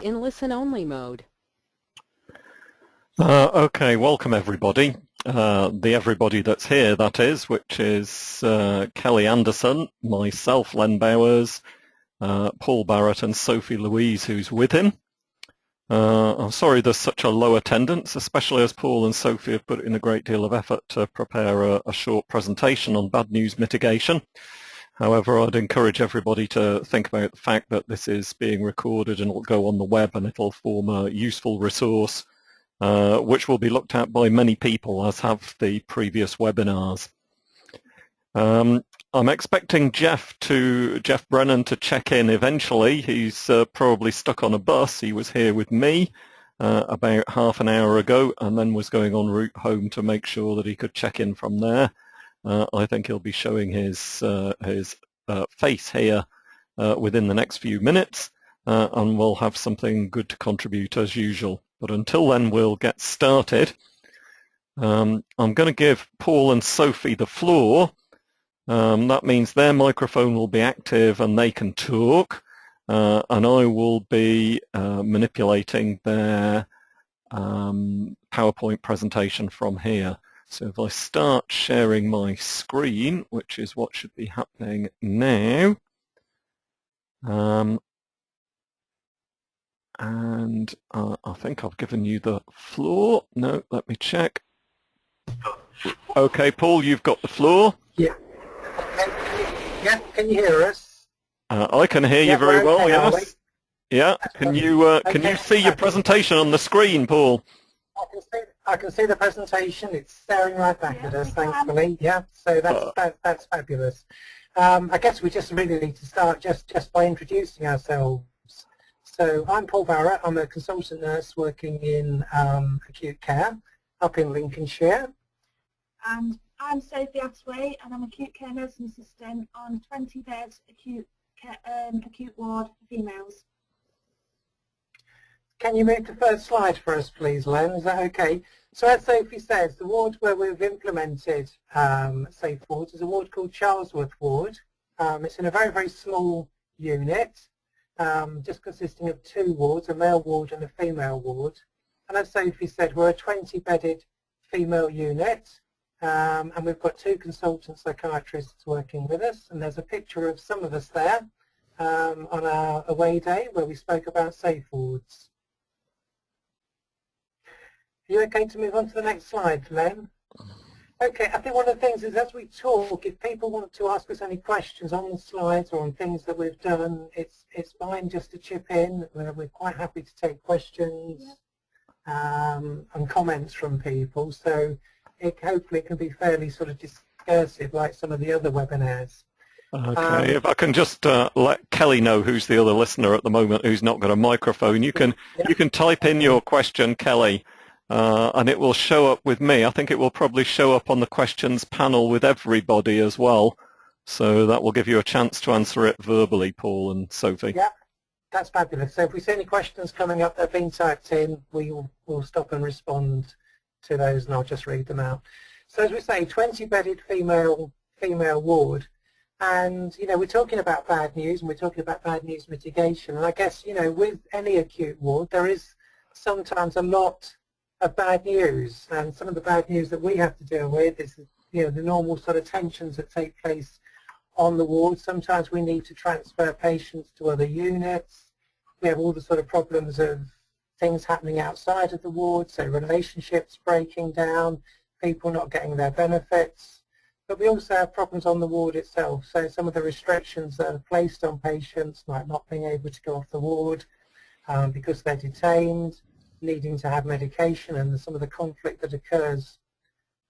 in listen-only mode. Okay, welcome everybody. Everybody that's here, that is, which is Kelly Anderson, myself, Len Bowers, Paul Barrett and Sophie Louise, who's with him. I'm sorry there's such a low attendance, especially as Paul and Sophie have put in a great deal of effort to prepare a short presentation on bad news mitigation. However, I'd encourage everybody to think about the fact that this is being recorded and it'll go on the web and it'll form a useful resource which will be looked at by many people, as have the previous webinars. I'm expecting Jeff Brennan to check in eventually. He's probably stuck on a bus. He was here with me about half an hour ago and then was going en route home to make sure that he could check in from there. I think he'll be showing his face here within the next few minutes, and we'll have something good to contribute as usual. But until then, we'll get started. I'm going to give Paul and Sophie the floor. That means their microphone will be active and they can talk, and I will be manipulating their PowerPoint presentation from here. So if I start sharing my screen, which is what should be happening now, and I think I've given you the floor. No, let me check. Okay, Paul, you've got the floor. Yeah. Can you hear us? I can hear you very well, yes. Yeah, can you see your presentation on the screen, Paul? I can see the presentation. It's staring right back at us, thankfully. Yeah, so that's fabulous. I guess we just really need to start just by introducing ourselves. So I'm Paul Barrett. I'm a consultant nurse working in acute care up in Lincolnshire. And I'm Sophie Attaway, and I'm acute care nursing assistant on 20-bed acute ward for females. Can you move to the first slide for us, please, Len? Is that okay? So as Sophie says, the ward where we've implemented safe wards is a ward called Charlesworth Ward. It's in a very, very small unit, just consisting of 2 wards, a male ward and a female ward. And as Sophie said, we're a 20-bedded female unit, and we've got 2 consultant psychiatrists working with us. And there's a picture of some of us there on our away day where we spoke about safe wards. Are you okay to move on to the next slide, Len? Okay, I think one of the things is as we talk, if people want to ask us any questions on the slides or on things that we've done, it's fine just to chip in. We're quite happy to take questions and comments from people, so hopefully it can be fairly sort of discursive like some of the other webinars. Okay, if I can just let Kelly know, who's the other listener at the moment who's not got a microphone, you can type in your question, Kelly. And it will show up with me. I think it will probably show up on the questions panel with everybody as well. So that will give you a chance to answer it verbally, Paul and Sophie. Yeah, that's fabulous. So if we see any questions coming up that have been typed in, we'll stop and respond to those, and I'll just read them out. So as we say, 20-bedded female ward. And, you know, we're talking about bad news, and we're talking about bad news mitigation. And I guess, you know, with any acute ward, there is sometimes a lot of bad news, and some of the bad news that we have to deal with is, you know, the normal sort of tensions that take place on the ward. Sometimes we need to transfer patients to other units. We have all the sort of problems of things happening outside of the ward, so relationships breaking down, people not getting their benefits. But we also have problems on the ward itself, so some of the restrictions that are placed on patients, like not being able to go off the ward because they're detained, needing to have medication, and some of the conflict that occurs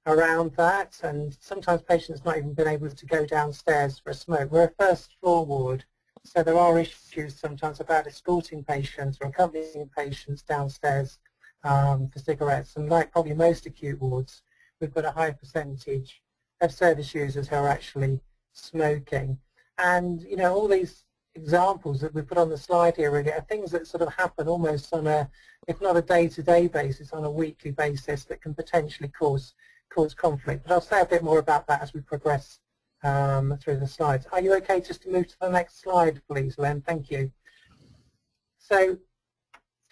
around that, and sometimes patients not even been able to go downstairs for a smoke. We're a first floor ward, so there are issues sometimes about escorting patients or accompanying patients downstairs for cigarettes, and like probably most acute wards, we've got a high percentage of service users who are actually smoking. And you know, all these examples that we put on the slide here really are things that sort of happen almost on a, if not a day-to-day basis, on a weekly basis, that can potentially cause conflict. But I'll say a bit more about that as we progress through the slides. Are you okay just to move to the next slide, please, Len? Thank you. So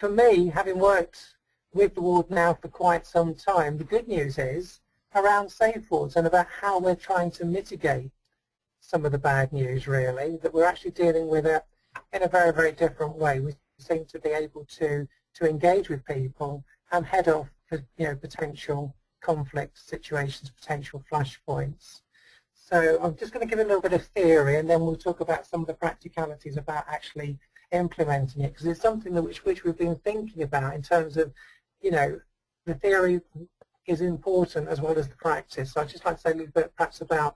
for me, having worked with the ward now for quite some time, the good news is around safe wards and about how we're trying to mitigate some of the bad news, really, that we're actually dealing with it in a very, very different way. We seem to be able to engage with people and head off, potential conflict situations, potential flashpoints. So I'm just going to give a little bit of theory, and then we'll talk about some of the practicalities about actually implementing it, because it's something that which we've been thinking about in terms of, the theory is important as well as the practice. So I'd just like to say a little bit perhaps about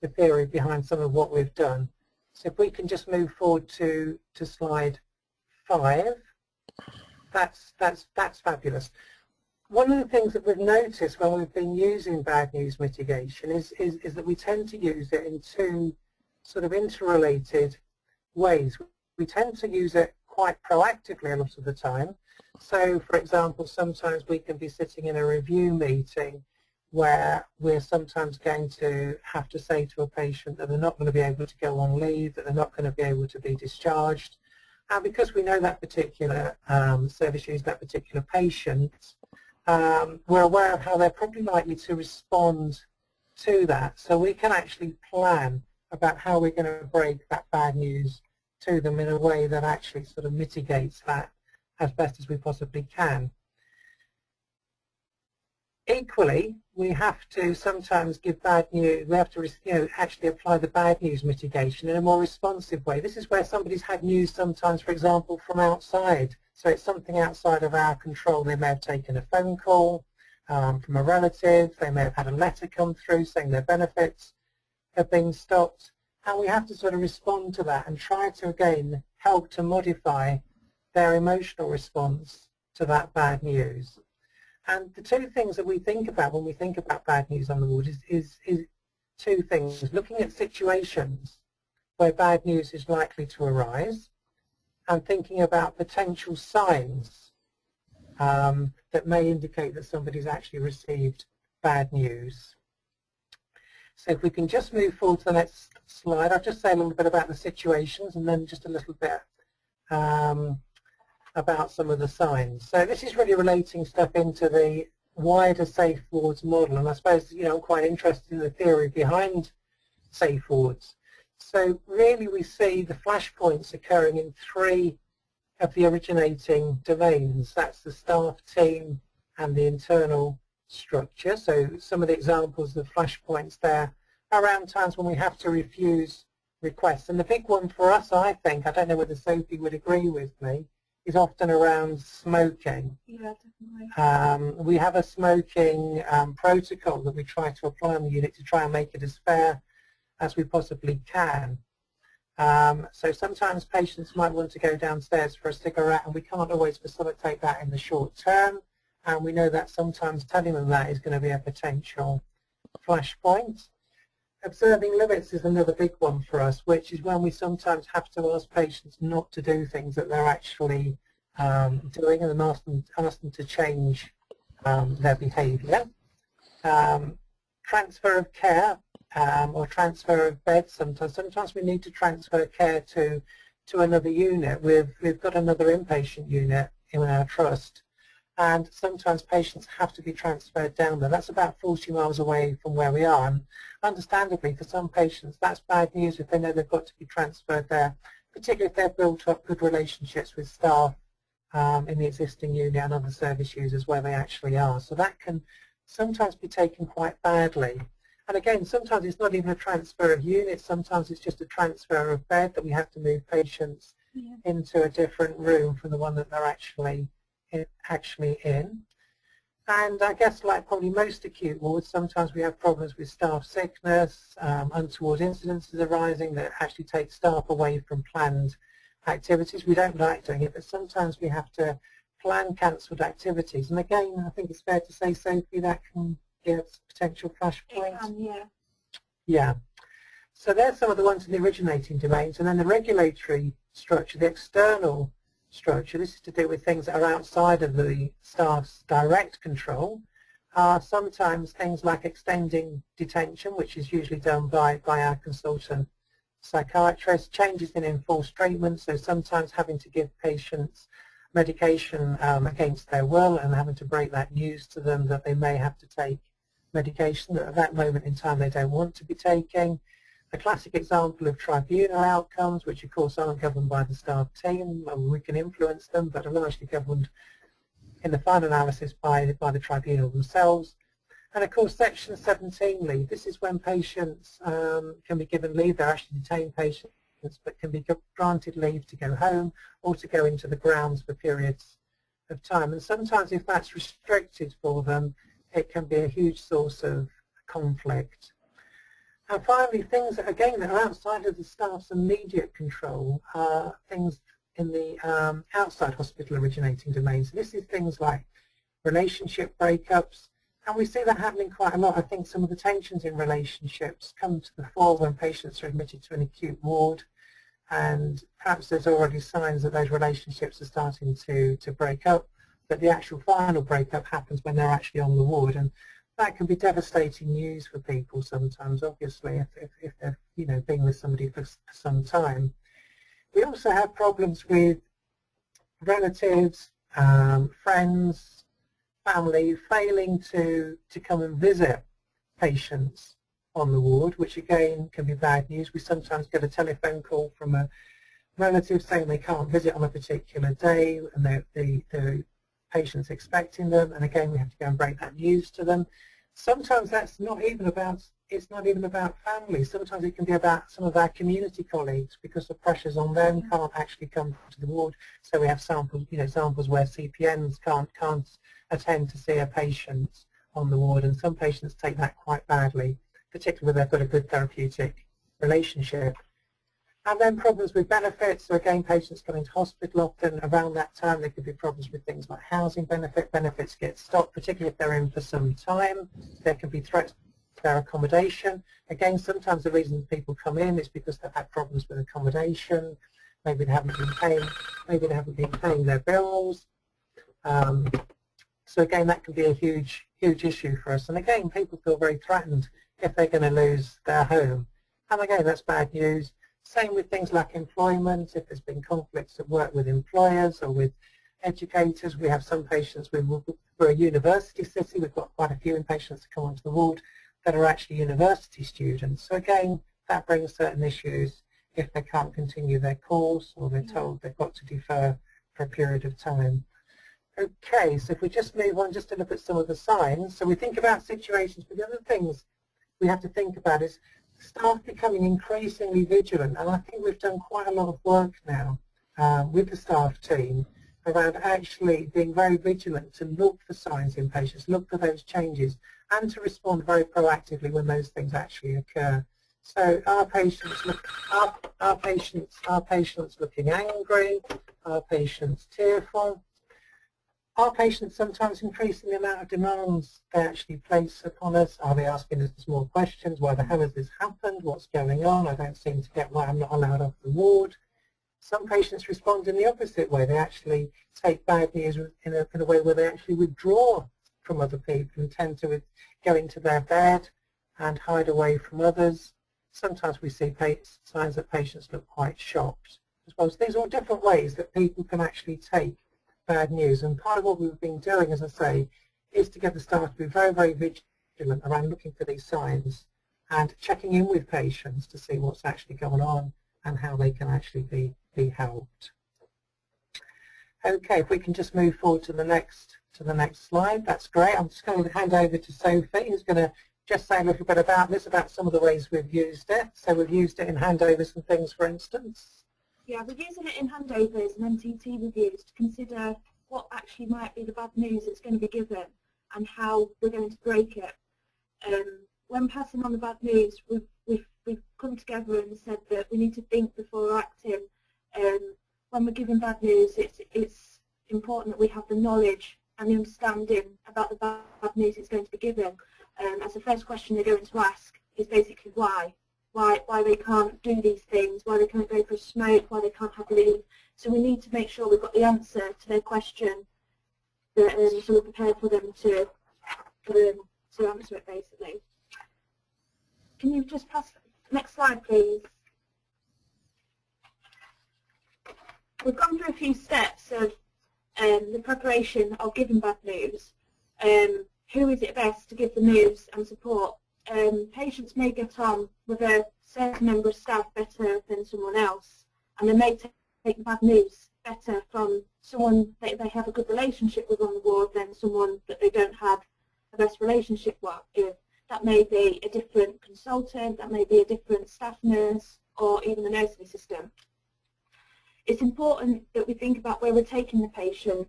the theory behind some of what we've done. So if we can just move forward to slide 5, that's fabulous. One of the things that we've noticed when we've been using bad news mitigation is that we tend to use it in two sort of interrelated ways. We tend to use it quite proactively a lot of the time. So, for example, sometimes we can be sitting in a review meeting where we're sometimes going to have to say to a patient that they're not going to be able to go on leave, that they're not going to be able to be discharged. And because we know that particular service user, that particular patient, we're aware of how they're probably likely to respond to that. So we can actually plan about how we're going to break that bad news to them in a way that actually sort of mitigates that as best as we possibly can. Equally, we have to sometimes give bad news, we have to actually apply the bad news mitigation in a more responsive way. This is where somebody's had news sometimes, for example, from outside. So it's something outside of our control. They may have taken a phone call from a relative, they may have had a letter come through saying their benefits have been stopped, and we have to sort of respond to that and try to, again, help to modify their emotional response to that bad news. And the two things that we think about when we think about bad news on the ward is two things. Looking at situations where bad news is likely to arise and thinking about potential signs that may indicate that somebody's actually received bad news. So if we can just move forward to the next slide, I'll just say a little bit about the situations and then just a little bit about some of the signs. So this is really relating stuff into the wider safe wards model, and I suppose I'm quite interested in the theory behind safe wards. So really we see the flashpoints occurring in 3 of the originating domains. That's the staff team and the internal structure. So some of the examples of flashpoints there are around times when we have to refuse requests. And the big one for us, I think, I don't know whether Sophie would agree with me, is often around smoking. Yeah, definitely. We have a smoking protocol that we try to apply on the unit to try and make it as fair as we possibly can. So sometimes patients might want to go downstairs for a cigarette, and we can't always facilitate that in the short term, and we know that sometimes telling them that is going to be a potential flashpoint. Observing limits is another big one for us, which is when we sometimes have to ask patients not to do things that they're actually doing, and then ask them to change their behaviour. Transfer of care or transfer of beds. Sometimes we need to transfer care to another unit. We've got another inpatient unit in our trust, and sometimes patients have to be transferred down there. That's about 40 miles away from where we are, and understandably for some patients that's bad news if they know they've got to be transferred there, particularly if they've built up good relationships with staff in the existing unit and other service users where they actually are. So that can sometimes be taken quite badly. And again, sometimes it's not even a transfer of units, sometimes it's just a transfer of bed that we have to move patients into a different room from the one that they're actually in. And I guess like probably most acute wards, sometimes we have problems with staff sickness, untoward incidences arising that actually take staff away from planned activities. We don't like doing it, but sometimes we have to plan cancelled activities. And again, I think it's fair to say, Sophie, that can give potential flashpoints. Yeah. So there's some of the ones in the originating domains, and then the regulatory structure, the external structure. This is to do with things that are outside of the staff's direct control. Sometimes things like extending detention, which is usually done by our consultant psychiatrist, changes in enforced treatment, so sometimes having to give patients medication against their will and having to break that news to them that they may have to take medication that at that moment in time they don't want to be taking. A classic example of tribunal outcomes, which of course aren't governed by the staff team, and we can influence them, but are largely governed in the final analysis by the tribunal themselves. And of course Section 17 leave, this is when patients can be given leave, they're actually detained patients, but can be granted leave to go home or to go into the grounds for periods of time. And sometimes if that's restricted for them, it can be a huge source of conflict. And finally, things that, again, that are outside of the staff's immediate control are things in the outside hospital originating domain. So this is things like relationship breakups, and we see that happening quite a lot. I think some of the tensions in relationships come to the fore when patients are admitted to an acute ward, and perhaps there's already signs that those relationships are starting to break up, but the actual final breakup happens when they're actually on the ward, and that can be devastating news for people sometimes, obviously, if they're been with somebody for some time. We also have problems with relatives, friends, family failing to come and visit patients on the ward, which again can be bad news. We sometimes get a telephone call from a relative saying they can't visit on a particular day and the patient's expecting them, and again we have to go and break that news to them. Sometimes that's not even about, it's not even about family. Sometimes it can be about some of our community colleagues because the pressures on them can't actually come to the ward. So we have samples, examples where CPNs can't attend to see a patient on the ward, and some patients take that quite badly, particularly when they've got a good therapeutic relationship. And then problems with benefits. So again, patients come into hospital often around that time. There could be problems with things like housing benefits get stopped, particularly if they're in for some time. There can be threats to their accommodation. Again, sometimes the reason people come in is because they've had problems with accommodation. Maybe they haven't been paying their bills. So again, that can be a huge issue for us. And again, people feel very threatened if they're going to lose their home. And again, that's bad news. Same with things like employment. If there's been conflicts at work with employers or with educators, we have some patients, we're a university city, we've got quite a few inpatients that come onto the ward that are actually university students. So again, that brings certain issues if they can't continue their course or they're told they've got to defer for a period of time. Okay, so if we just move on just to look at some of the signs. So we think about situations, but the other things we have to think about is staff becoming increasingly vigilant, and I think we've done quite a lot of work now with the staff team around actually being very vigilant to look for signs in patients, look for those changes, and to respond very proactively when those things actually occur. So are patients looking angry? Are patients tearful? Are patients sometimes increasing the amount of demands they actually place upon us? Are they asking us more questions? Why the hell has this happened? What's going on? I don't seem to get why I'm not allowed off the ward. Some patients respond in the opposite way. They actually take bad news in a way where they actually withdraw from other people and tend to go into their bed and hide away from others. Sometimes we see signs that patients look quite shocked as well. So these are all different ways that people can actually take bad news, and part of what we've been doing, as I say, is to get the staff to be very, very vigilant around looking for these signs and checking in with patients to see what's actually going on and how they can actually be helped. Okay, if we can just move forward to the next slide, that's great. I'm just going to hand over to Sophie, who's going to just say a little bit about this, about some of the ways we've used it. So we've used it in handovers and things, for instance. Yeah, we're using it in handovers and MTT reviews to consider what actually might be the bad news that's going to be given and how we're going to break it. When passing on the bad news, we've come together and said that we need to think before acting. When we're giving bad news, it's important that we have the knowledge and the understanding about the bad news it's going to be given. As the first question they're going to ask is basically why they can't do these things, why they can't go for a smoke, why they can't have leave. So we need to make sure we've got the answer to their question, so we're prepared for them to answer it, basically. Can you just pass next slide, please? We've gone through a few steps of the preparation of giving bad news, who is it best to give the news and support? Patients may get on with a certain member of staff better than someone else, and they may take the bad news better from someone that they have a good relationship with on the ward than someone that they don't have the best relationship with. That may be a different consultant, that may be a different staff nurse, or even a nursing assistant. It's important that we think about where we're taking the patient,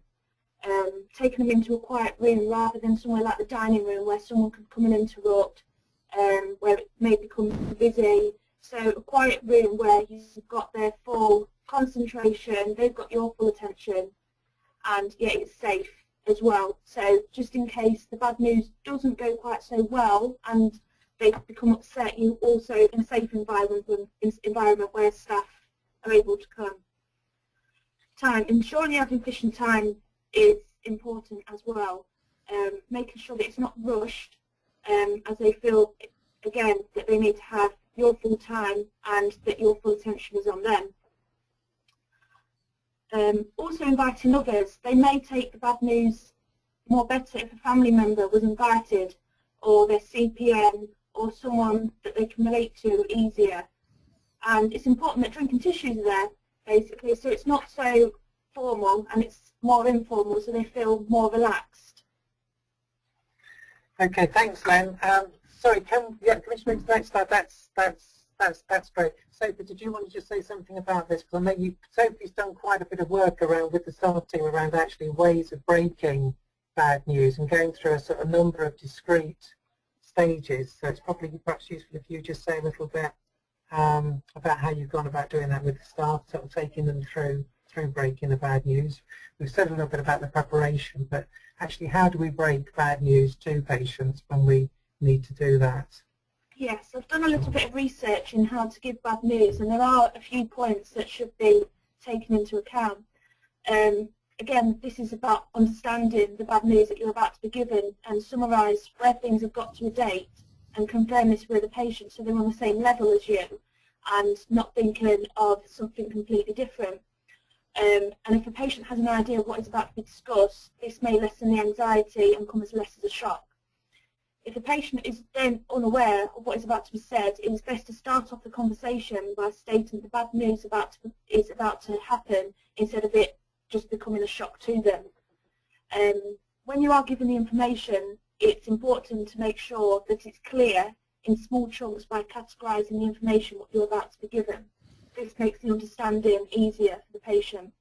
taking them into a quiet room rather than somewhere like the dining room where someone can come and interrupt, where it may become busy. So a quiet room where you've got their full concentration, they've got your full attention, and yet it's safe as well. So just in case the bad news doesn't go quite so well and they become upset, you also in a safe environment where staff are able to come. Ensuring you have efficient time is important as well. Making sure that it's not rushed, as they feel, again, that they need to have your full time and that your full attention is on them. Also inviting others. They may take the bad news more better if a family member was invited, or their CPN, or someone that they can relate to easier. And it's important that drinking tissues are there, basically, so it's not so formal and it's more informal, so they feel more relaxed. Okay, thanks, Len. Sorry, can we move to the next slide? That's great. Sophie, did you want to just say something about this? Because I know Sophie's done quite a bit of work around with the staff team around actually ways of breaking bad news and going through a sort of number of discrete stages. So it's probably perhaps useful if you just say a little bit about how you've gone about doing that with the staff, sort of taking them through breaking the bad news. We've said a little bit about the preparation, but actually how do we break bad news to patients when we need to do that? Yes, I've done a little bit of research in how to give bad news, and there are a few points that should be taken into account. Again, this is about understanding the bad news that you're about to be given and summarise where things have got to a date and confirm this with the patient so they're on the same level as you and not thinking of something completely different. And if a patient has an idea of what is about to be discussed, this may lessen the anxiety and come as less as a shock. If a patient is then unaware of what is about to be said, it is best to start off the conversation by stating the bad news is about to happen instead of it just becoming a shock to them. When you are given the information, it's important to make sure that it's clear in small chunks by categorising the information what you're about to be given. This makes the understanding easier for the patient.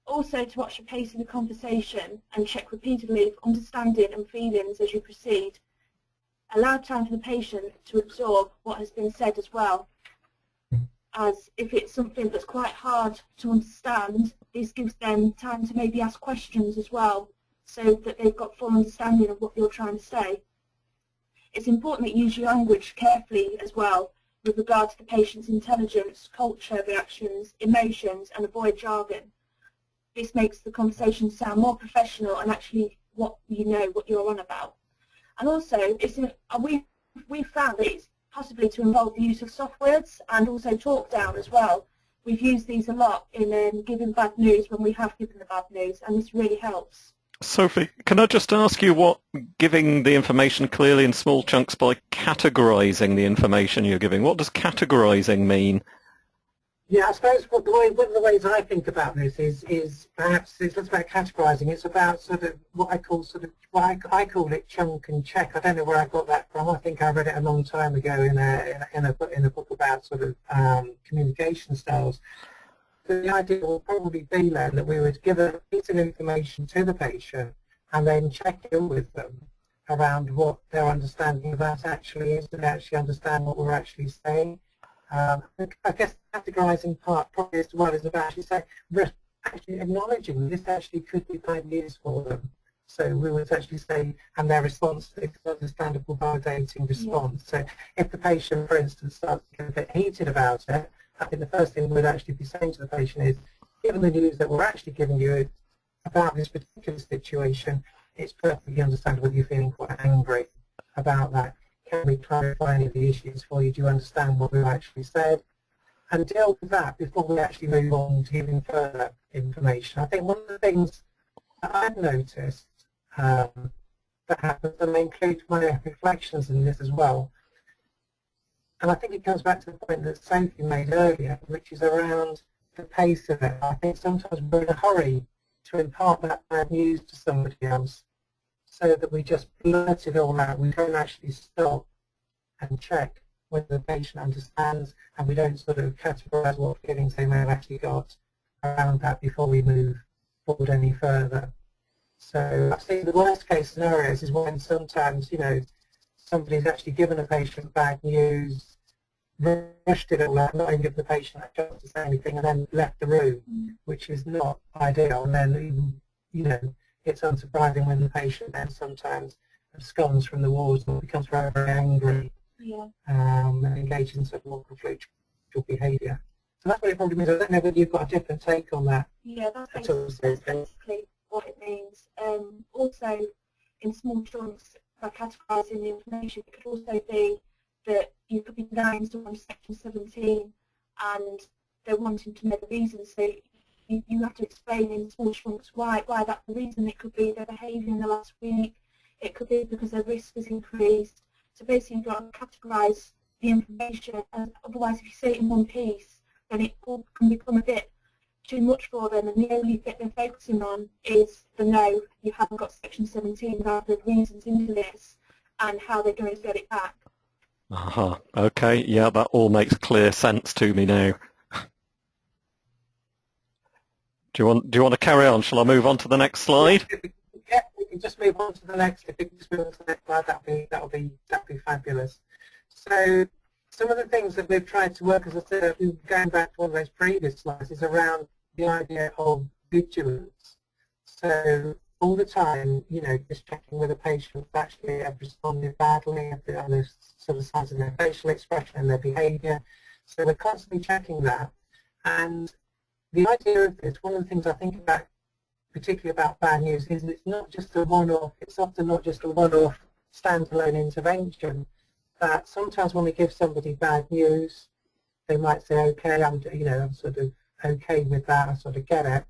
Also, to watch the pace of the conversation and check repeatedly for understanding and feelings as you proceed. Allow time for the patient to absorb what has been said as well, as if it's something that's quite hard to understand, this gives them time to maybe ask questions as well, so that they've got full understanding of what you're trying to say. It's important that you use your language carefully as well, with regard to the patient's intelligence, culture, reactions, emotions, and avoid jargon. This makes the conversation sound more professional and actually what you know what you're on about. And also, we've found that it's possibly to involve the use of soft words and also talk down as well. We've used these a lot in giving bad news when we have given the bad news, and this really helps. Sophie, can I just ask you what giving the information clearly in small chunks by categorising the information you're giving, what does categorising mean? Yeah, I suppose one of the ways I think about this is perhaps it's not about categorising. It's about sort of what I call I call it chunk and check. I don't know where I got that from. I think I read it a long time ago in a book about sort of communication styles. So the idea will probably be then that we would give a piece of information to the patient and then check in with them around what their understanding of that actually is, and actually understand what we're actually saying. I guess the categorising part probably as well is about actually acknowledging this actually could be bad news for them. So we would actually say, and their response is an understandable, validating response. Yeah. So if the patient, for instance, starts to get a bit heated about it, I think the first thing we'd actually be saying to the patient is, given the news that we're actually giving you about this particular situation, it's perfectly understandable that you're feeling quite angry about that. Can we clarify any of the issues for you? Do you understand what we've actually said? and deal with that before we actually move on to giving further information. I think one of the things that I've noticed that happens, and I include my reflections in this as well, and I think it comes back to the point that Sophie made earlier, which is around the pace of it. I think sometimes we're in a hurry to impart that bad news to somebody else, so that we just blurt it all out. We don't actually stop and check whether the patient understands, and we don't sort of categorise what feelings they may have actually got around that before we move forward any further. So I think the worst case scenarios is when sometimes, you know, somebody's actually given a patient bad news, rushed it all out, not even given the patient a chance to say anything, and then left the room, which is not ideal. And then even, you know, it's unsurprising when the patient then sometimes absconds from the wards or becomes very, very angry, and engages in sort of more conflictual behaviour. So that's what it probably means. I don't know whether you've got a different take on that. Yeah, that's basically what it means. Also, in small chunks, by categorising the information, it could also be that you could be denying someone Section 17 and they're wanting to know the reason. So you have to explain in small chunks why that's the reason. It could be their behaviour in the last week. It could be because their risk has increased. So basically, you've got to categorise the information, and otherwise, if you say it in one piece, then it all can become a bit too much for them, and the only bit they're focusing on is the no, you haven't got Section 17, rather than reasons into this and how they're going to get it back. Okay, yeah, that all makes clear sense to me now. Do you want to carry on? Shall I move on to the next slide? Yeah, we can just move on to the next. If we can just move on to the next slide, that'll be fabulous. So some of the things that we've tried to work, as I said, going back to one of those previous slides, is around the idea of vigilance. So all the time, you know, just checking whether patients actually have responded badly, if there are sort of signs in their facial expression and their behaviour. So we're constantly checking that. And the idea of this, one of the things I think about, particularly about bad news, is it's not just a one-off, it's often not just a one-off standalone intervention. That sometimes when we give somebody bad news, they might say, okay, I'm sort of okay with that, I sort of get it,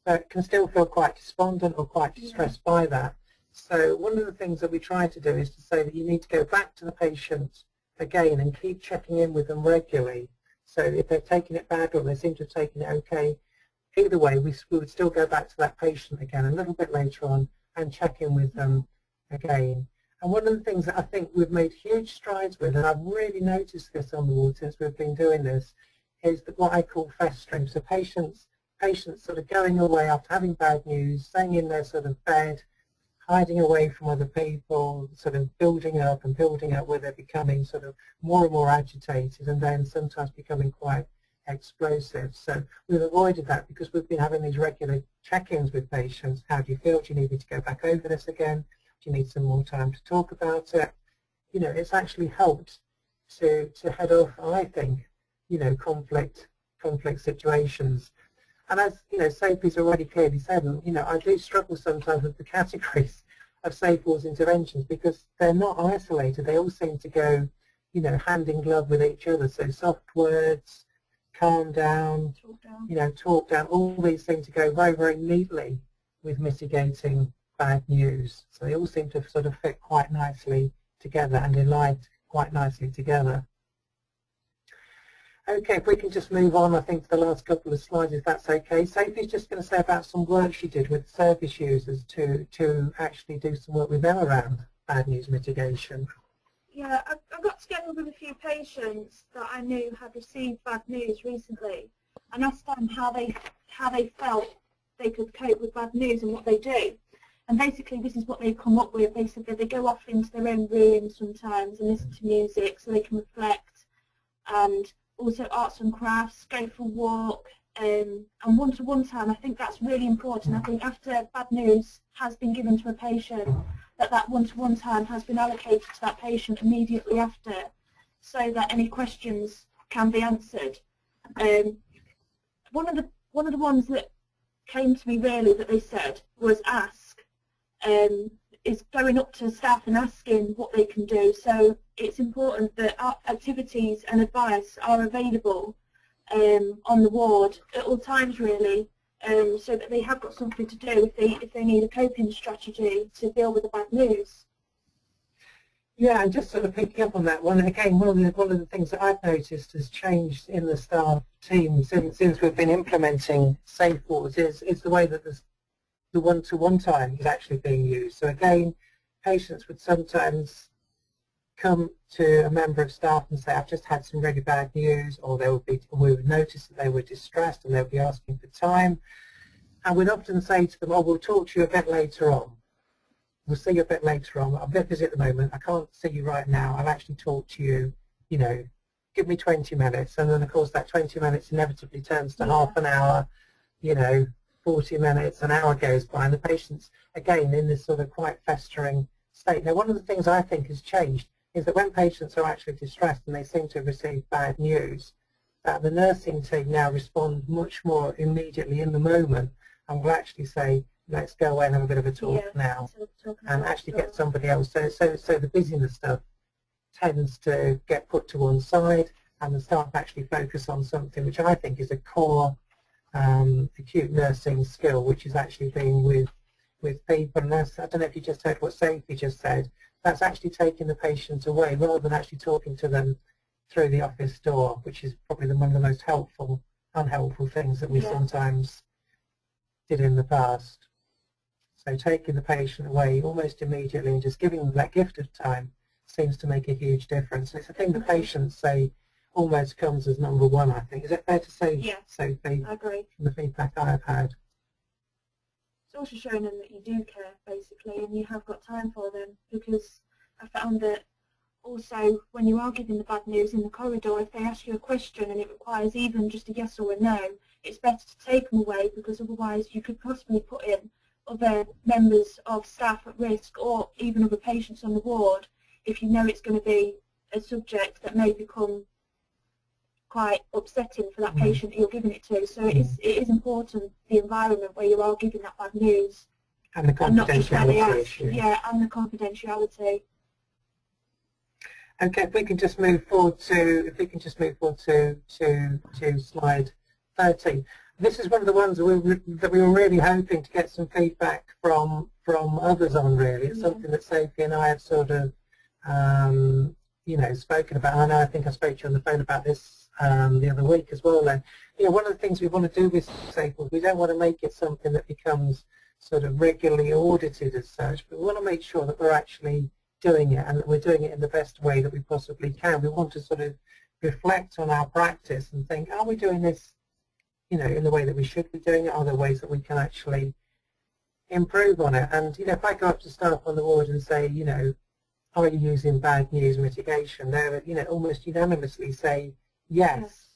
but can still feel quite despondent or quite distressed by that. So one of the things that we try to do is to say that you need to go back to the patient again and keep checking in with them regularly. So if they're taking it bad or they seem to have taken it okay, either way, we would still go back to that patient again a little bit later on and check in with them again. And one of the things that I think we've made huge strides with, and I've really noticed this on the ward since we've been doing this, is that what I call festering. So patients sort of going away after having bad news, staying in their sort of bed, hiding away from other people, sort of building up where they're becoming sort of more and more agitated, and then sometimes becoming quite explosive. So we've avoided that because we've been having these regular check-ins with patients. How do you feel? Do you need me to go back over this again? Do you need some more time to talk about it? You know, it's actually helped to head off, I think, you know, conflict situations. And as, you know, Sophie's already clearly said, and, you know, I do struggle sometimes with the categories of safe wards interventions because they're not isolated. They all seem to go, you know, hand in glove with each other. So soft words, calm down, you know, talk down, all these seem to go very, very neatly with mitigating bad news. So they all seem to sort of fit quite nicely together and align quite nicely together. Okay, if we can just move on, I think, to the last couple of slides, if that's okay. Sophie's just going to say about some work she did with service users to actually do some work with them around bad news mitigation. Yeah, I got together with a few patients that I knew had received bad news recently and asked them how they felt they could cope with bad news and what they do. And basically this is what they've come up with. They said that they go off into their own rooms sometimes and listen to music so they can reflect, and also arts and crafts, go for a walk, and one-to-one time. I think that's really important. I think after bad news has been given to a patient, that one-to-one time has been allocated to that patient immediately after, so that any questions can be answered. One of the ones that came to me really that they said was ask, is going up to staff and asking what they can do. So it's important that our activities and advice are available on the ward at all times, really, so that they have got something to do if they need a coping strategy to deal with the bad news. Yeah, and just sort of picking up on that one, again, one of the things that I've noticed has changed in the staff team since we've been implementing safe wards is the way that the one-to-one time is actually being used. So again, patients would sometimes come to a member of staff and say, I've just had some really bad news, or we would notice that they were distressed and they would be asking for time. And we'd often say to them, oh, we'll talk to you a bit later on. We'll see you a bit later on. I'm a bit busy at the moment. I can't see you right now. I'll actually talk to you, you know, give me 20 minutes. And then, of course, that 20 minutes inevitably turns to half an hour, you know, 40 minutes, an hour goes by, and the patient's, again, in this sort of quite festering state. Now, one of the things I think has changed is that when patients are actually distressed and they seem to have received bad news, that the nursing team now respond much more immediately in the moment and will actually say, let's go away and have a bit of a talk now, and actually get somebody else. So the busyness stuff tends to get put to one side, and the staff actually focus on something which I think is a core acute nursing skill, which is actually being with people. And I don't know if you just heard what Sophie just said. That's actually taking the patient away rather than actually talking to them through the office door, which is probably one of the most helpful, unhelpful things that we sometimes did in the past. So taking the patient away almost immediately and just giving them that gift of time seems to make a huge difference. It's a thing the patients say almost comes as number one, I think. Is it fair to say, Sophie, I agree. From the feedback I've had? It's also showing them that you do care, basically, and you have got time for them, because I found that also when you are giving the bad news in the corridor, if they ask you a question and it requires even just a yes or a no, it's better to take them away, because otherwise you could possibly put in other members of staff at risk, or even other patients on the ward, if you know it's going to be a subject that may become quite upsetting for that patient that you're giving it to. So it is important, the environment where you are giving that bad news, and the confidentiality issue. Yeah, and the confidentiality. Okay, if we can just move forward to slide 13. This is one of the ones that we were really hoping to get some feedback from others on. Really, it's something that Sophie and I have sort of you know, spoken about. I know I think I spoke to you on the phone about this the other week as well. And you know, one of the things we want to do with safe was we don't want to make it something that becomes sort of regularly audited as such, but we want to make sure that we're actually doing it and that we're doing it in the best way that we possibly can. We want to sort of reflect on our practice and think, are we doing this, you know, in the way that we should be doing it? Are there ways that we can actually improve on it? And you know, if I go up to staff on the ward and say, you know, are you using bad news mitigation? They, you know, almost unanimously say yes.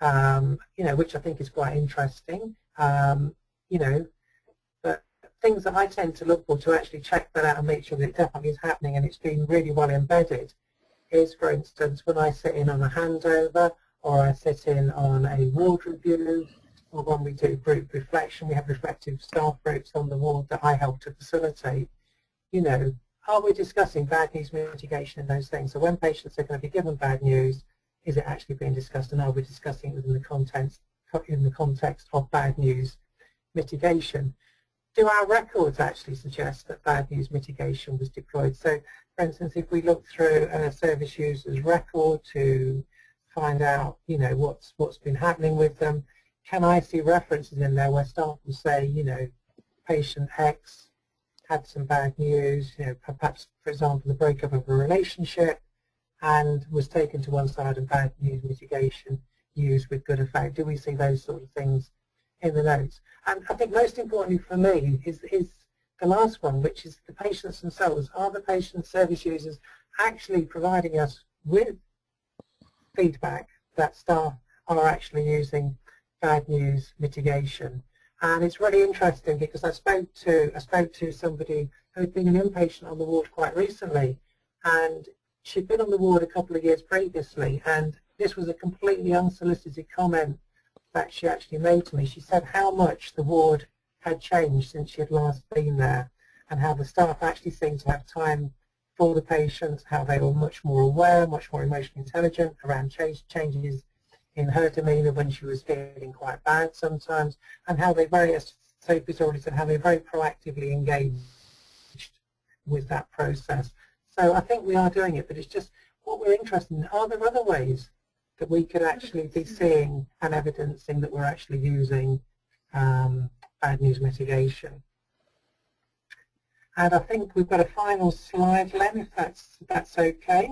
You know, which I think is quite interesting. You know, but things that I tend to look for to actually check that out and make sure that it definitely is happening and it's been really well embedded is, for instance, when I sit in on a handover, or I sit in on a ward review, or when we do group reflection, we have reflective staff groups on the ward that I help to facilitate. You know, are we discussing bad news mitigation and those things? So when patients are going to be given bad news, is it actually being discussed, and are we discussing it within the context of bad news mitigation? Do our records actually suggest that bad news mitigation was deployed? So, for instance, if we look through a service user's record to find out, you know, what's been happening with them, can I see references in there where staff will say, you know, patient X had some bad news, you know, perhaps, for example, the breakup of a relationship, and was taken to one side and bad news mitigation used with good effect? Do we see those sort of things in the notes? And I think most importantly for me is the last one, which is the patients themselves. Are the patient service users actually providing us with feedback that staff are actually using bad news mitigation? And it's really interesting because I spoke to somebody who had been an inpatient on the ward quite recently, and she'd been on the ward a couple of years previously, and this was a completely unsolicited comment that she actually made to me. She said how much the ward had changed since she had last been there, and how the staff actually seemed to have time for the patients, how they were much more aware, much more emotionally intelligent around changes in her demeanour when she was feeling quite bad sometimes, and how they very, as Sophie's already said, how they very proactively engaged with that process. So I think we are doing it, but it's just what we're interested in. Are there other ways that we could actually be seeing and evidencing that we're actually using bad news mitigation? And I think we've got a final slide, Len, if that's okay.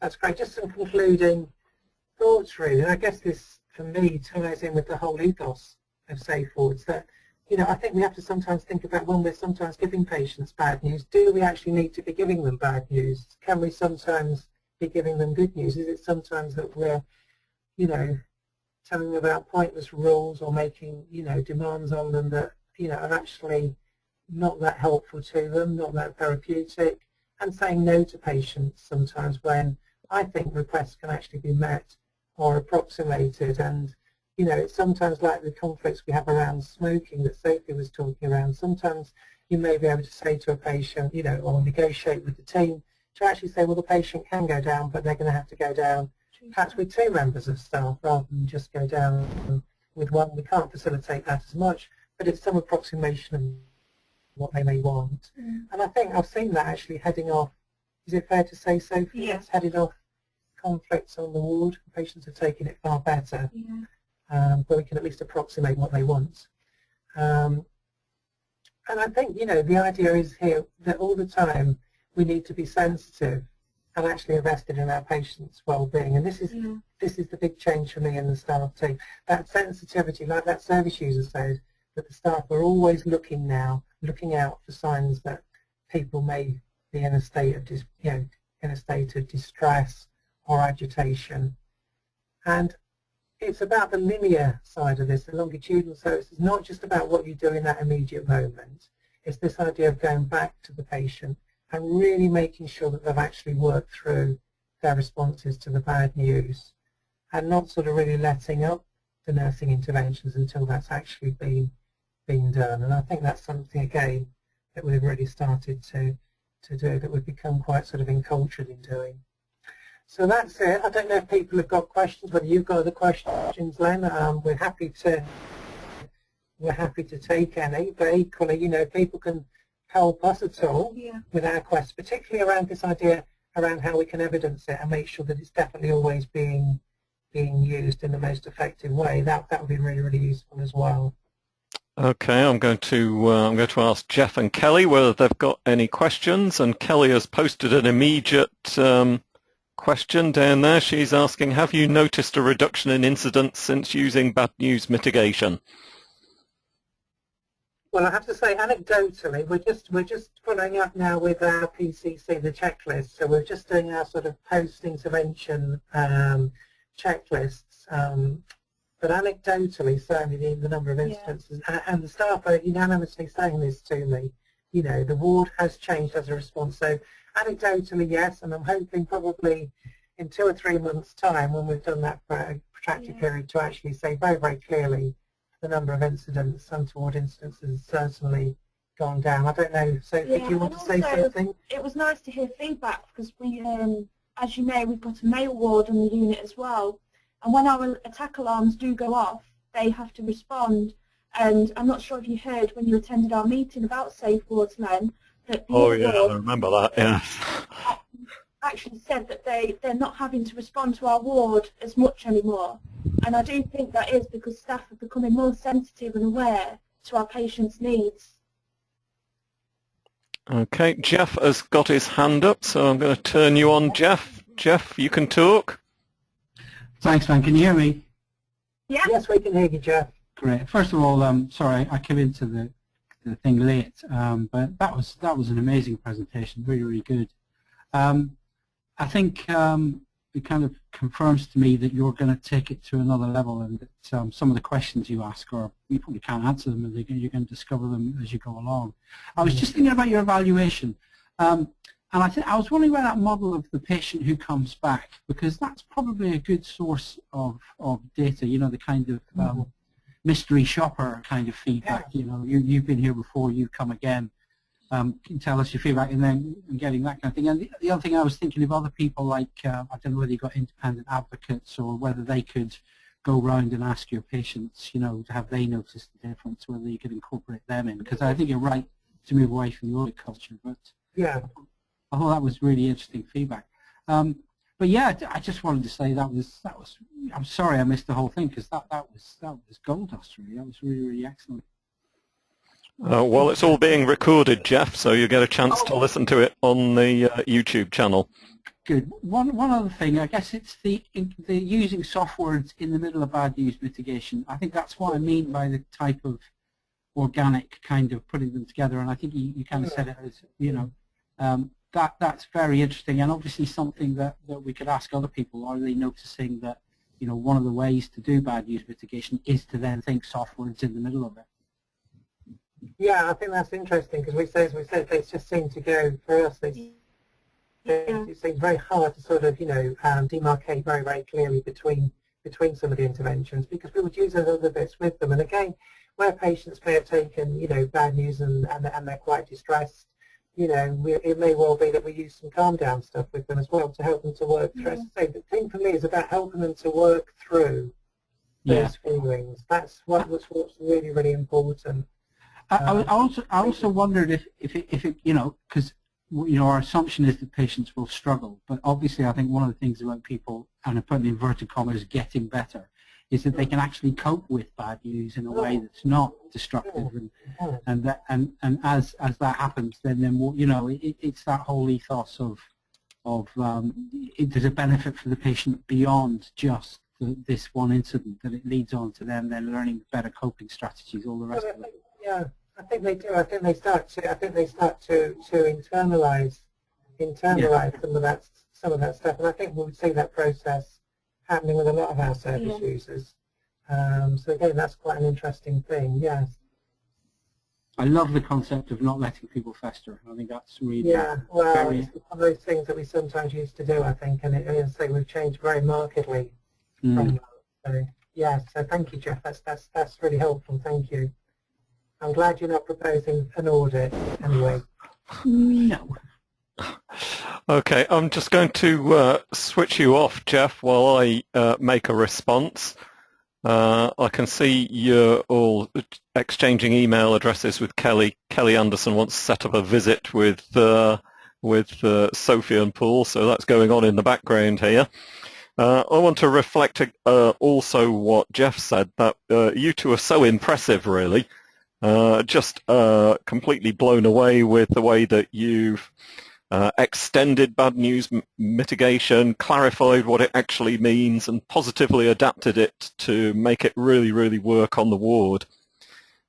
That's great. Just some concluding thoughts, really. And I guess this, for me, ties in with the whole ethos of Safe Wards, that, you know, I think we have to sometimes think about when we're sometimes giving patients bad news, do we actually need to be giving them bad news? Can we sometimes be giving them good news? Is it sometimes that we're, you know, telling them about pointless rules or making, you know, demands on them that, you know, are actually not that helpful to them, not that therapeutic, and saying no to patients sometimes when I think requests can actually be met or approximated. And, you know, it's sometimes like the conflicts we have around smoking that Sophie was talking around. Sometimes you may be able to say to a patient, you know, or negotiate with the team to actually say, well, the patient can go down, but they're going to have to go down perhaps with 2 members of staff rather than just go down with 1. We can't facilitate that as much, but it's some approximation of what they may want. And I think I've seen that actually heading off, is it fair to say, Sophie? Yeah. It's headed off conflicts on the ward. Patients have taken it far better, but we can at least approximate what they want. And I think, you know, the idea is here that all the time we need to be sensitive and actually invested in our patients' well-being. And this is the big change for me and the staff team. That sensitivity, like that service user said, that the staff are always looking out for signs that people may be in a state of, distress or agitation. And it's about the linear side of this, the longitudinal. So it's not just about what you do in that immediate moment. It's this idea of going back to the patient and really making sure that they've actually worked through their responses to the bad news and not sort of really letting up the nursing interventions until that's actually been done. And I think that's something, again, that we've already started to do, that we've become quite sort of encultured in doing. So that's it. I don't know if people have got questions, whether you've got other questions, Len. We're happy to take any, but equally, you know, if people can help us at all with our quest, particularly around this idea around how we can evidence it and make sure that it's definitely always being used in the most effective way, that would be really, really useful as well. Okay, I'm going to ask Jeff and Kelly whether they've got any questions, and Kelly has posted an immediate question down there. She's asking, have you noticed a reduction in incidents since using bad news mitigation? Well, I have to say, anecdotally, we're just following up now with our PCC, the checklist. So we're just doing our sort of post-intervention checklists. But anecdotally, certainly the number of instances, and the staff are unanimously saying this to me, you know, the ward has changed as a response. So anecdotally, yes, and I'm hoping probably in 2 or 3 months' time, when we've done that protracted period, to actually say very, very clearly the number of incidents, untoward incidents, has certainly gone down. I don't know, Sophie, do you want to say something? It was nice to hear feedback because we, as you know, we've got a male ward on the unit as well. And when our attack alarms do go off, they have to respond. And I'm not sure if you heard when you attended our meeting about Safe Wards, Len, that the I remember that, yeah. Actually said that they're not having to respond to our ward as much anymore. And I do think that is because staff are becoming more sensitive and aware to our patients' needs. Okay, Jeff has got his hand up, so I'm going to turn you on, Jeff. Jeff, you can talk. Thanks, man. Can you hear me? Yeah. Yes, we can hear you, Jeff. Great. First of all, sorry, I came into the thing late, but that was an amazing presentation. Really, really good. I think it kind of confirms to me that you're going to take it to another level, and that some of the questions you ask, or you probably can't answer them, and you're going to discover them as you go along. I was just thinking about your evaluation. And I was wondering about that model of the patient who comes back, because that's probably a good source of data, you know, the kind of mystery shopper kind of feedback. You know, you've been here before, you come again. tell us your feedback, and then getting that kind of thing. And the other thing I was thinking of other people, like I don't know whether you've got independent advocates or whether they could go round and ask your patients, you know, have they noticed the difference, whether you could incorporate them in, because I think you're right to move away from the audit culture. But yeah, I thought that was really interesting feedback. But yeah, I just wanted to say that was. I'm sorry I missed the whole thing, because that was gold dust, really. That was really excellent. Well, it's all being recorded, Jeff, so you get a chance to listen to it on the YouTube channel. Good. One other thing, I guess it's the using software in the middle of bad news mitigation. I think that's what I mean by the type of organic kind of putting them together, and I think you kind of said it as, you know, that's very interesting, and obviously something that we could ask other people. Are they noticing that, you know, one of the ways to do bad news mitigation is to then think software is in the middle of it? Yeah, I think that's interesting, because we said they just seem to go, for us, it seems very hard to sort of, you know, demarcate very clearly between some of the interventions, because we would use those other bits with them. And again, where patients may have taken, you know, bad news and they're quite distressed, you know, it may well be that we use some calm down stuff with them as well to help them to work through. As I say, the thing for me is about helping them to work through those feelings. That's what's really important. I also wondered if it, you know, because, you know, our assumption is that patients will struggle, but obviously I think one of the things about people, and I put in inverted commas, getting better, is that they can actually cope with bad news in a way that's not destructive, and as that happens, then you know, it's that whole ethos of there's a benefit for the patient beyond just this one incident, that it leads on to them then learning better coping strategies, all the rest of it. Yeah, I think they do. I think they start to internalize some of that stuff, and I think we would see that process happening with a lot of our service users. So again, that's quite an interesting thing. Yes. I love the concept of not letting people fester. I think that's really it's one of those things that we sometimes used to do, I think, and as I say, we've changed very markedly from that. So yeah, so thank you, Jeff. That's really helpful. Thank you. I'm glad you're not proposing an audit anyway. No. Okay, I'm just going to switch you off, Jeff, while I make a response. I can see you're all exchanging email addresses with Kelly. Kelly Anderson wants to set up a visit with Sophie and Paul, so that's going on in the background here. I want to reflect also what Jeff said, that you two are so impressive, really. Just completely blown away with the way that you've extended bad news mitigation, clarified what it actually means, and positively adapted it to make it really work on the ward.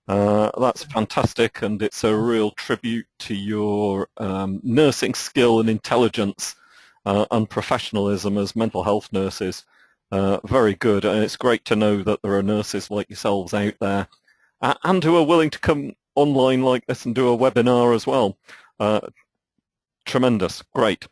That's fantastic, and it's a real tribute to your nursing skill and intelligence and professionalism as mental health nurses. Very good, and it's great to know that there are nurses like yourselves out there and who are willing to come online like this and do a webinar as well. Tremendous. Great.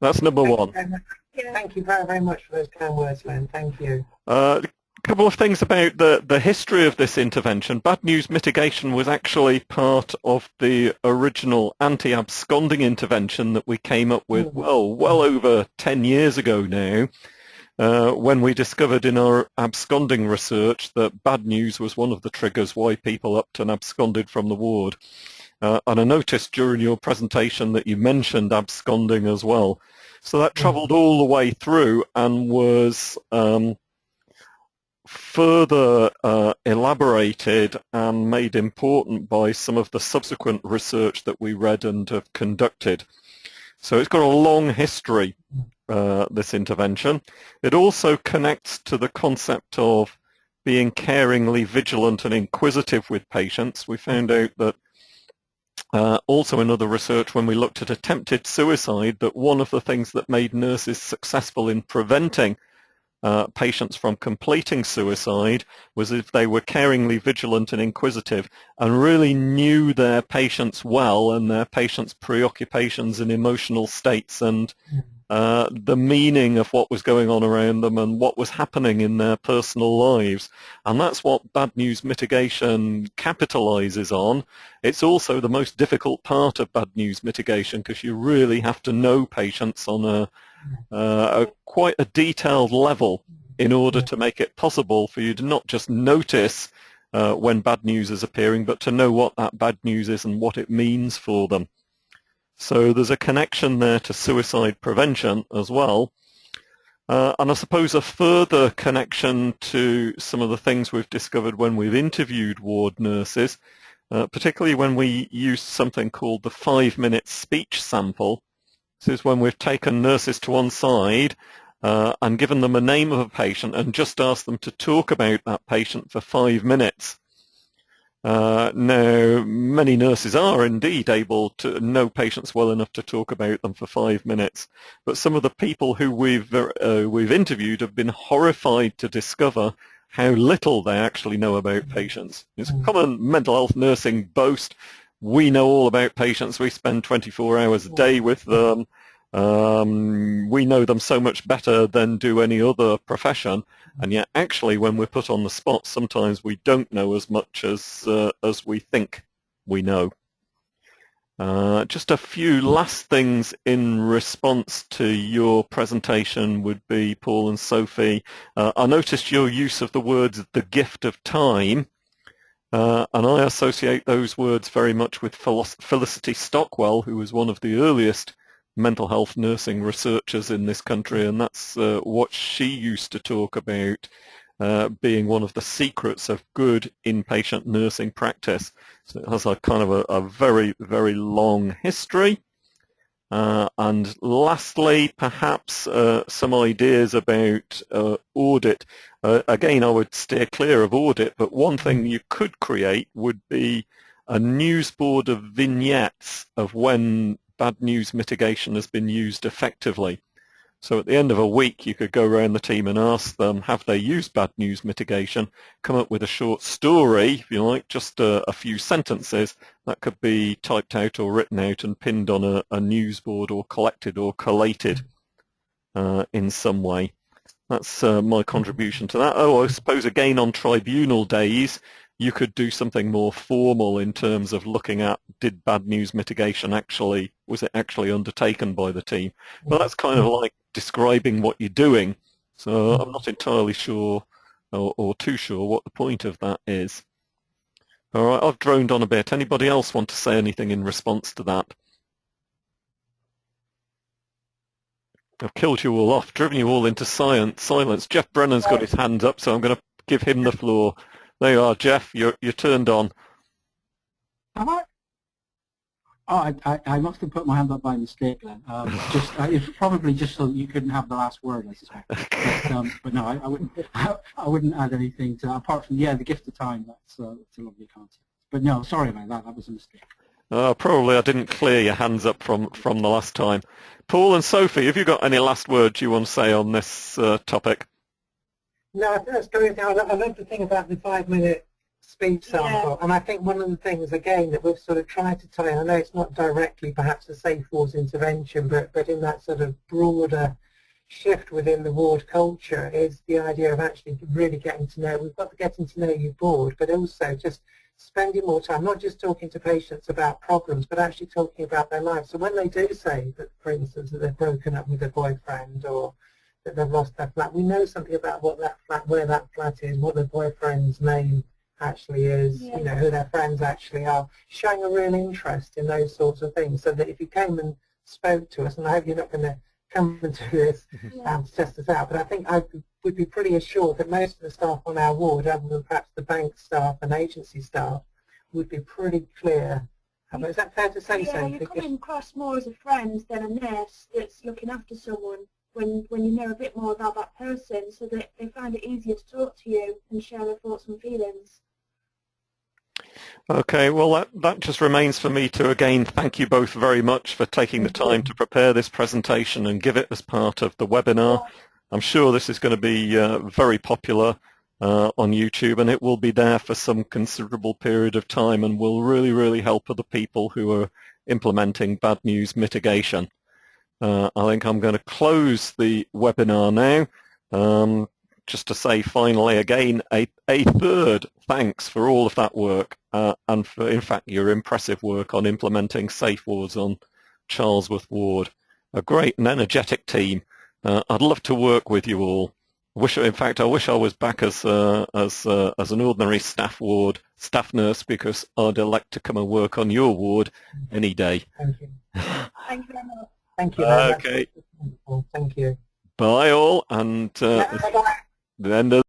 That's number one. Thank you very much for those kind words, Len. Thank you. A couple of things about the history of this intervention. Bad news mitigation was actually part of the original anti-absconding intervention that we came up with, well over 10 years ago now, when we discovered in our absconding research that bad news was one of the triggers why people upped and absconded from the ward. And I noticed during your presentation that you mentioned absconding as well. So that travelled all the way through and was further elaborated and made important by some of the subsequent research that we read and have conducted. So it's got a long history, this intervention. It also connects to the concept of being caringly vigilant and inquisitive with patients. We found out that also in other research, when we looked at attempted suicide, that one of the things that made nurses successful in preventing patients from completing suicide was if they were caringly vigilant and inquisitive and really knew their patients well and their patients' preoccupations and emotional states, and the meaning of what was going on around them and what was happening in their personal lives. And that's what Bad News Mitigation capitalizes on. It's also the most difficult part of Bad News Mitigation because you really have to know patients on quite a detailed level in order to make it possible for you to not just notice when bad news is appearing, but to know what that bad news is and what it means for them. So there's a connection there to suicide prevention as well. And I suppose a further connection to some of the things we've discovered when we've interviewed ward nurses, particularly when we used something called the 5-minute speech sample. This is when we've taken nurses to one side and given them a name of a patient and just asked them to talk about that patient for 5 minutes. Now, many nurses are indeed able to know patients well enough to talk about them for 5 minutes, but some of the people who we've interviewed have been horrified to discover how little they actually know about patients. It's a common mental health nursing boast. We know all about patients. We spend 24 hours a day with them. We know them so much better than do any other profession, and yet actually when we're put on the spot sometimes we don't know as much as we think we know. Just a few last things in response to your presentation would be, Paul and Sophie, I noticed your use of the words the gift of time, and I associate those words very much with Felicity Stockwell, who was one of the earliest mental health nursing researchers in this country, and that's what she used to talk about being one of the secrets of good inpatient nursing practice. So it has a kind of a very, very long history. And lastly, perhaps some ideas about audit. Again, I would steer clear of audit, but one thing you could create would be a news board of vignettes of when bad news mitigation has been used effectively. So at the end of a week, you could go around the team and ask them, have they used bad news mitigation? Come up with a short story, if you like, just a few sentences that could be typed out or written out and pinned on a news board or collected or collated in some way. That's my contribution to that. Oh, I suppose again on tribunal days, you could do something more formal in terms of looking at, did bad news mitigation was it actually undertaken by the team? Well, that's kind of like describing what you're doing. So I'm not entirely sure or too sure what the point of that is. All right, I've droned on a bit. Anybody else want to say anything in response to that? I've killed you all off, driven you all into silence. Jeff Brennan's got his hand up, so I'm going to give him the floor. There you are, Jeff. You're turned on. Have I? Oh, I must have put my hand up by mistake then. It's probably just so you couldn't have the last word, I suspect. But no, I wouldn't add anything to that, apart from the gift of time. That's a lovely concept. But no, sorry about that. That was a mistake. Probably I didn't clear your hands up from the last time. Paul and Sophie, have you got any last words you want to say on this topic? No, I think that's great. I love the thing about the 5-minute speech sample, and I think one of the things, again, that we've sort of tried to tie in, I know it's not directly perhaps a safe wards intervention, but in that sort of broader shift within the ward culture is the idea of actually really getting to know, we've got the getting to know you board, but also just spending more time, not just talking to patients about problems, but actually talking about their lives. So when they do say that, for instance, that they've broken up with their boyfriend or that they've lost their flat, we know something about what that flat, where that flat is, what their boyfriend's name actually is, you know, who their friends actually are, showing a real interest in those sorts of things, so that if you came and spoke to us, and I hope you're not going to come and do this to test us out, but I think I would be pretty assured that most of the staff on our ward, other than perhaps the bank staff and agency staff, would be pretty clear. Is that fair to say, Sophie? You're coming across more as a friend than a nurse that's looking after someone when you know a bit more about that person, so that they find it easier to talk to you and share their thoughts and feelings. Okay, well that just remains for me to again thank you both very much for taking the time to prepare this presentation and give it as part of the webinar. I'm sure this is going to be very popular on YouTube, and it will be there for some considerable period of time and will really, really help other people who are implementing bad news mitigation. I think I'm going to close the webinar now. Just to say finally again, a third thanks for all of that work and for, in fact, your impressive work on implementing safe wards on Charlesworth Ward. A great and energetic team. I'd love to work with you all. In fact, I wish I was back as an ordinary staff nurse, because I'd elect to come and work on your ward any day. Thank you. Thank you very much. Thank you. Okay. Thank you. Bye all, and Bye-bye. the end of